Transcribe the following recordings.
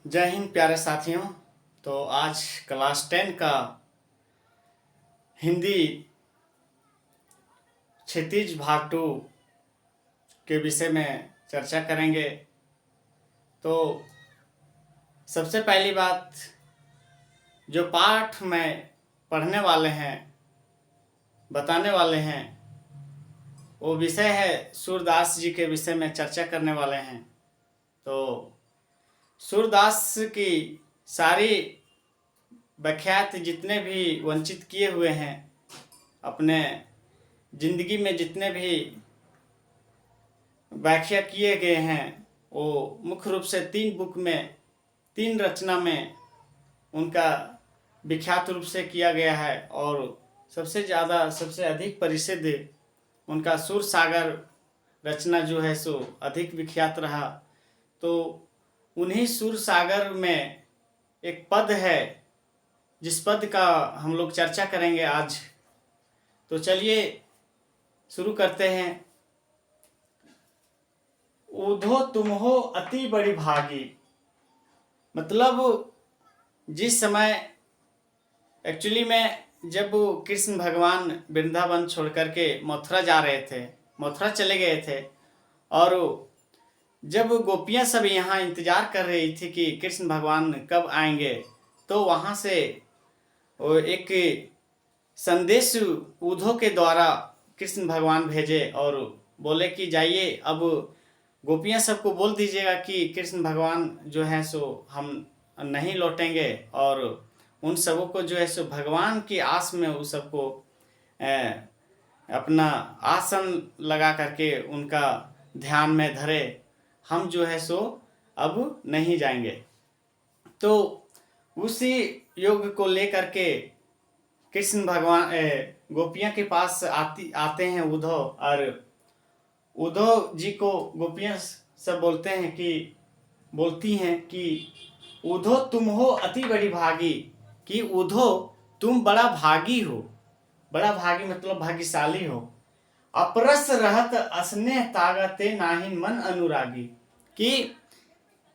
जय हिंद प्यारे साथियों। तो आज क्लास 10 का हिंदी क्षितिज भाग 2 के विषय में चर्चा करेंगे। तो सबसे पहली बात, जो पाठ में पढ़ने वाले हैं, बताने वाले हैं, वो विषय है सूरदास जी के विषय में चर्चा करने वाले हैं। तो सूरदास की सारी व्याख्यात जितने भी वंचित किए हुए हैं, अपने जिंदगी में जितने भी व्याख्या किए गए हैं, वो मुख्य रूप से 3 बुक में, 3 रचना में उनका विख्यात रूप से किया गया है। और सबसे ज़्यादा, सबसे अधिक प्रसिद्ध उनका सूर सागर रचना जो है सो अधिक विख्यात रहा। तो उन्हीं सूर सागर में एक पद है, जिस पद का हम लोग चर्चा करेंगे आज। तो चलिए शुरू करते हैं। ऊधो तुम हो अति बड़ी भागी, मतलब जिस समय एक्चुअली में जब कृष्ण भगवान वृंदावन छोड़ करके मथुरा जा रहे थे, मथुरा चले गए थे, और जब गोपियां सब यहाँ इंतजार कर रही थी कि कृष्ण भगवान कब आएंगे, तो वहाँ से एक संदेश ऊधो के द्वारा कृष्ण भगवान भेजे और बोले कि जाइए, अब गोपियां सबको बोल दीजिएगा कि कृष्ण भगवान जो है सो हम नहीं लौटेंगे, और उन सबों को जो है सो भगवान की आस में उस सबको अपना आसन लगा करके उनका ध्यान में धरे, हम जो है सो अब नहीं जाएंगे। तो उसी योग को लेकर के कृष्ण भगवान गोपियां के पास आते हैं उद्धव, और उद्धव जी को गोपियां सब बोलती हैं कि उद्धव तुम हो अति बड़ी भागी, कि उद्धव तुम बड़ा भागी हो। बड़ा भागी मतलब भाग्यशाली हो। अपरस रहत असनेह तागते नाहिन मन अनुरागी, कि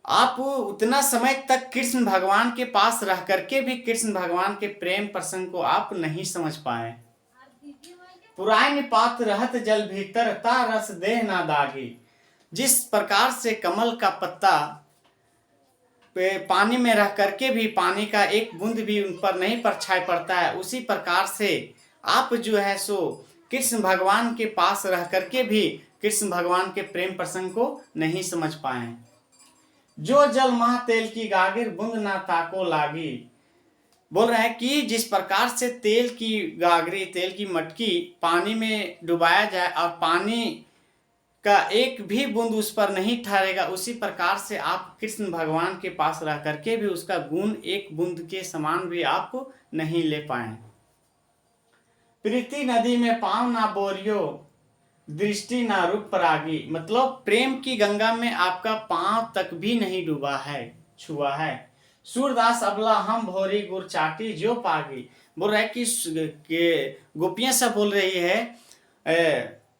आप उतना समय तक कृष्ण भगवान के पास रह करके भी कृष्ण भगवान के प्रेम प्रसंग को आप नहीं समझ पाए। पुराइन पात रहत जल भीतर ता रस देह ना दागी, जिस प्रकार से कमल का पत्ता पानी में रह करके भी पानी का एक बूंद भी उन पर नहीं परछाई पड़ता है, उसी प्रकार से आप जो है सो कृष्ण भगवान के पास रह करके भी कृष्ण भगवान के प्रेम प्रसंग को नहीं समझ पाए। जो जल मह तेल की गागिर बूंद ना ताको लागी, बोल रहे हैं कि जिस प्रकार से तेल की गागरी, तेल की मटकी पानी में डुबाया जाए और पानी का एक भी बूंद उस पर नहीं ठहरेगा, उसी प्रकार से आप कृष्ण भगवान के पास रह करके भी उसका गुण एक बूंद के समान भी आप नहीं ले पाए। प्रीति नदी में पाँव ना बोरियो, दृष्टि ना रूप परागी, मतलब प्रेम की गंगा में आपका पांव तक भी नहीं डूबा है, छुआ है। सूरदास अबला हम भोरी गुर चाटी जो पागी, बोल रहा है कि गोपियां सब बोल रही है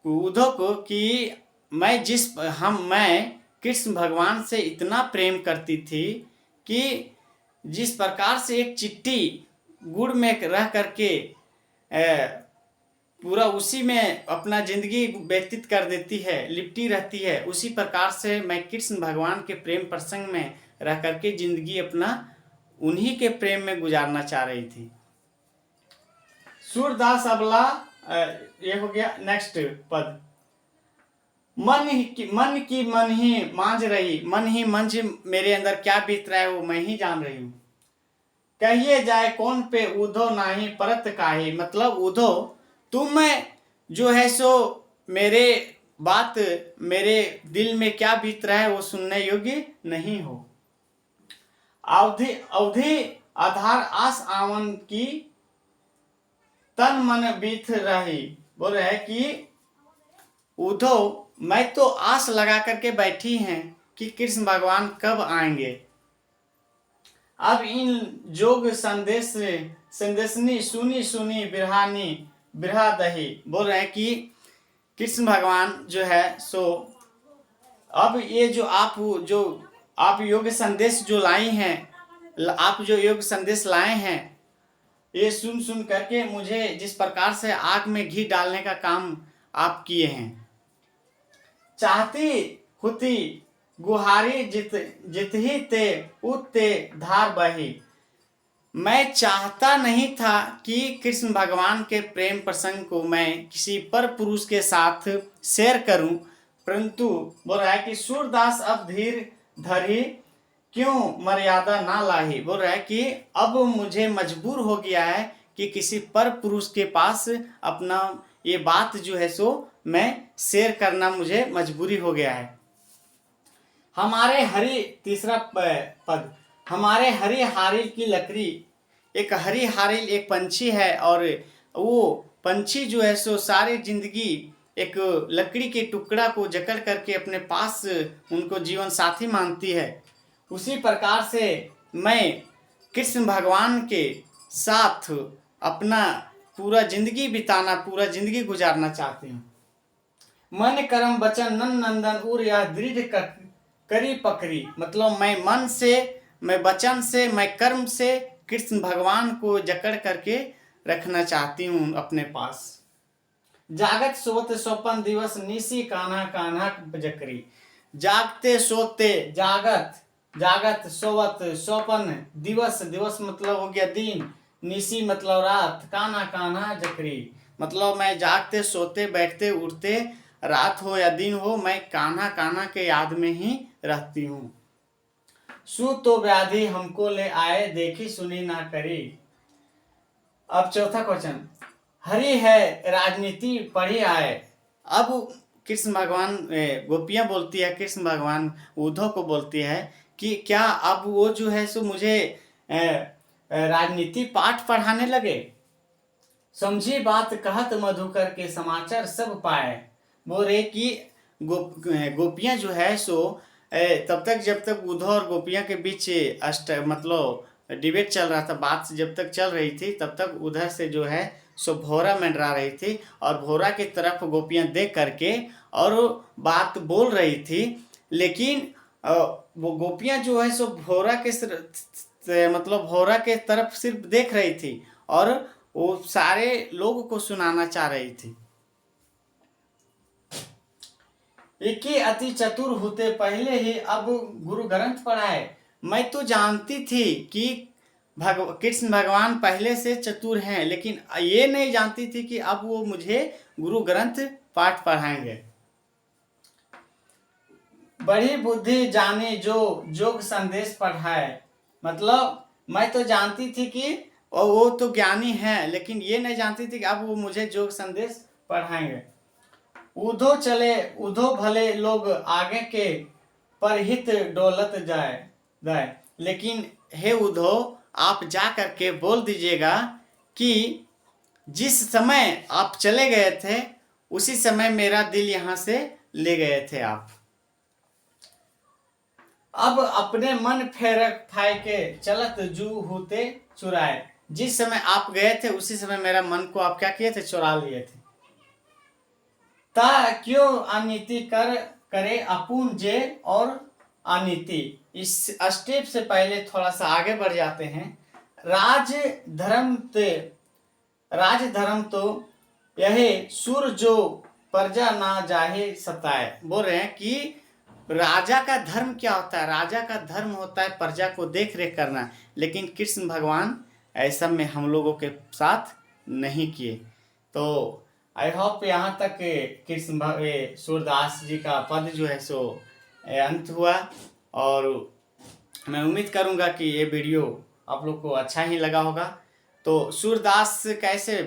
उद्धव को कि मैं कृष्ण भगवान से इतना प्रेम करती थी कि जिस प्रकार से एक चिट्टी गुड़ में रह करके पूरा उसी में अपना जिंदगी व्यतीत कर देती है, लिपटी रहती है, उसी प्रकार से मैं कृष्ण भगवान के प्रेम प्रसंग में रह करके जिंदगी अपना उन्हीं के प्रेम में गुजारना चाह रही थी। सूरदास अबला, ये हो गया। नेक्स्ट पद, मन की मन ही मांझ रही, मन ही मंझ मेरे अंदर क्या बीत रहा है वो मैं ही जान रही हूँ। कहिए जाए कौन पे उद्धव नाही परत काहे, मतलब उद्धव तुम जो है सो मेरे बात, मेरे दिल में क्या बीत रहा है वो सुनने योग्य नहीं हो। अवधि अवधि आधार आस आवन की तन मन बीत रही, बोल रहे हैं कि उद्धव मैं तो आस लगा करके बैठी हैं कि कृष्ण भगवान कब आएंगे। अब इन जोग संदेशनी सुनी सुनी बिरहानी बिरहा दही, बोल रहे हैं कि कृष्ण भगवान जो है सो अब ये जो आप योग संदेश जो लाई हैं, आप जो योग संदेश लाए हैं, ये सुन सुन करके मुझे जिस प्रकार से आग में घी डालने का काम आप किए हैं, चाहती हुती गुहारी जित ही ते उते धार बही। मैं चाहता नहीं था कि कृष्ण भगवान के प्रेम प्रसंग को मैं किसी पर पुरुष के साथ शेयर करूं, परंतु बोल रहा है कि सूरदास अब धीर धरी क्यों मर्यादा ना लाही। बोल रहा है कि अब मुझे मजबूर हो गया है कि किसी पर पुरुष के पास अपना ये बात जो है सो मैं शेयर करना मुझे मजबूरी हो गया है। हमारे हरी, तीसरा पद, हमारे हरी हारिल की लकड़ी, एक हरी हारिल एक पंछी है, और वो पंछी जो है सो सारी जिंदगी एक लकड़ी के टुकड़ा को जकड़ करके अपने पास उनको जीवन साथी मानती है। उसी प्रकार से मैं कृष्ण भगवान के साथ अपना पूरा जिंदगी बिताना, पूरा जिंदगी गुजारना चाहती हूँ। मन कर्म वचन नन नंदन उर या दृढ़ करी पकड़ी, मतलब मैं मन से, मैं वचन से, मैं कर्म से कृष्ण भगवान को जकड़ करके रखना चाहती हूँ अपने पास। जागत सोते सोपन दिवस निसी कान्हा कान्हा जकरी, जागते सोते, जागत, जागत सोवत, सोपन दिवस, दिवस मतलब हो गया दिन, निसी मतलब रात, कान्हा कान्हा जकरी मतलब मैं जागते सोते बैठते उठते, रात हो या दिन हो, मैं कान्हा कान्हा के याद में ही रहती हूँ। सु तो व्याधि हमको ले आए, देखी सुनी ना करी। अब चौथा क्वेश्चन, हरि है राजनीति पढ़ी आए। अब कृष्ण भगवान, गोपियां बोलती है, कृष्ण भगवान उद्धव को बोलती है कि क्या अब वो जो है सो मुझे राजनीति पाठ पढ़ाने लगे। समझी बात कहत मधुकर के समाचार सब पाए। बोल रहे कि गोपियां जो है सो तब तक जब तक उद्धव और गोपियां के बीच मतलब डिबेट चल रहा था, बात जब तक चल रही थी तब तक उधर से जो है सो भौरा मंडरा रही थी, और भौरा की तरफ गोपियां देख करके और बात बोल रही थी। लेकिन वो गोपियां जो है सो भौरा के मतलब भौरा के तरफ सिर्फ देख रही थी और वो सारे लोगों को सुनाना चाह रही थी। एक ही अति चतुर होते पहले ही अब गुरु ग्रंथ पढ़ाए। मैं तो जानती थी कि कृष्ण भगवान पहले से चतुर हैं, लेकिन ये नहीं जानती थी कि अब वो मुझे गुरु ग्रंथ पाठ पढ़ाएंगे। बड़ी बुद्धि जाने जो जोग संदेश पढ़ाए, मतलब मैं तो जानती थी कि वो तो ज्ञानी है, लेकिन ये नहीं जानती थी कि अब वो मुझे जोग संदेश पढ़ाएंगे। उधो चले उधो भले लोग आगे के परहित डोलत जाए, लेकिन हे उधो आप जा करके बोल दीजिएगा कि जिस समय आप चले गए थे उसी समय मेरा दिल यहाँ से ले गए थे आप। अब अपने मन फेरक फाय के चलत जू होते चुराए। जिस समय आप गए थे उसी समय मेरा मन को आप क्या किए थे, चुरा लिए थे। ता क्यों अनीति करे अपुन जे और अनीति। इस स्टेप से पहले थोड़ा सा आगे बढ़ जाते हैं। राज धर्म तो यही सुर जो प्रजा ना जाहे सताए। बोल रहे हैं कि राजा का धर्म क्या होता है, राजा का धर्म होता है प्रजा को देख रेख करना, लेकिन कृष्ण भगवान ऐसा में हम लोगों के साथ नहीं किए। तो आई होप यहाँ तक कृष्ण सूरदास जी का पद जो है सो अंत हुआ, और मैं उम्मीद करूँगा कि ये वीडियो आप लोग को अच्छा ही लगा होगा। तो सूरदास कैसे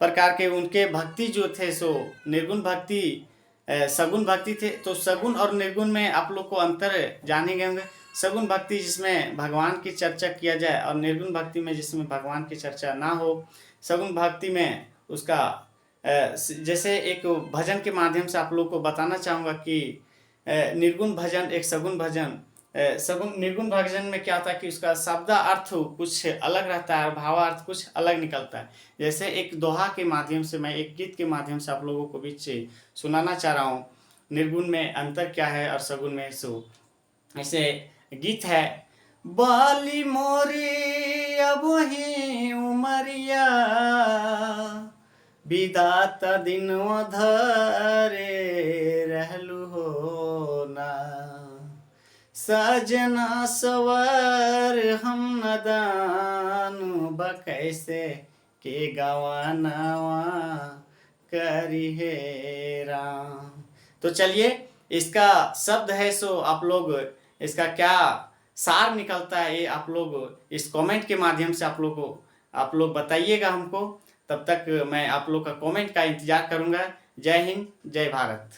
प्रकार के उनके भक्ति जो थे सो निर्गुण भक्ति, सगुण भक्ति थे। तो सगुण और निर्गुण में आप लोग को अंतर जानेंगे होंगे। सगुण भक्ति जिसमें भगवान की चर्चा किया जाए और निर्गुण भक्ति में जिसमें भगवान की चर्चा ना हो। सगुण भक्ति में उसका जैसे एक भजन के माध्यम से आप लोग को बताना चाहूँगा कि निर्गुण भजन एक सगुण भजन, निर्गुण भजन में क्या होता है कि उसका शब्द अर्थ कुछ अलग रहता है और भावार्थ कुछ अलग निकलता है। जैसे एक दोहा के माध्यम से, मैं एक गीत के माध्यम से आप लोगों को बीच सुनाना चाह रहा हूँ, निर्गुण में अंतर क्या है और सगुण में सो। ऐसे गीत है। बाली मोरी अब ही उमरिया, विदाता दिन धरे रहलू हो ना। सजना सवर हम नदानु बकैसे के गवानावा करी है राम। तो चलिए, इसका शब्द है सो आप लोग इसका क्या सार निकलता है, ये आप लोग इस कमेंट के माध्यम से आप लोग बताइएगा हमको। तब तक मैं आप लोग का कमेंट का इंतजार करूंगा। जय हिंद, जय भारत।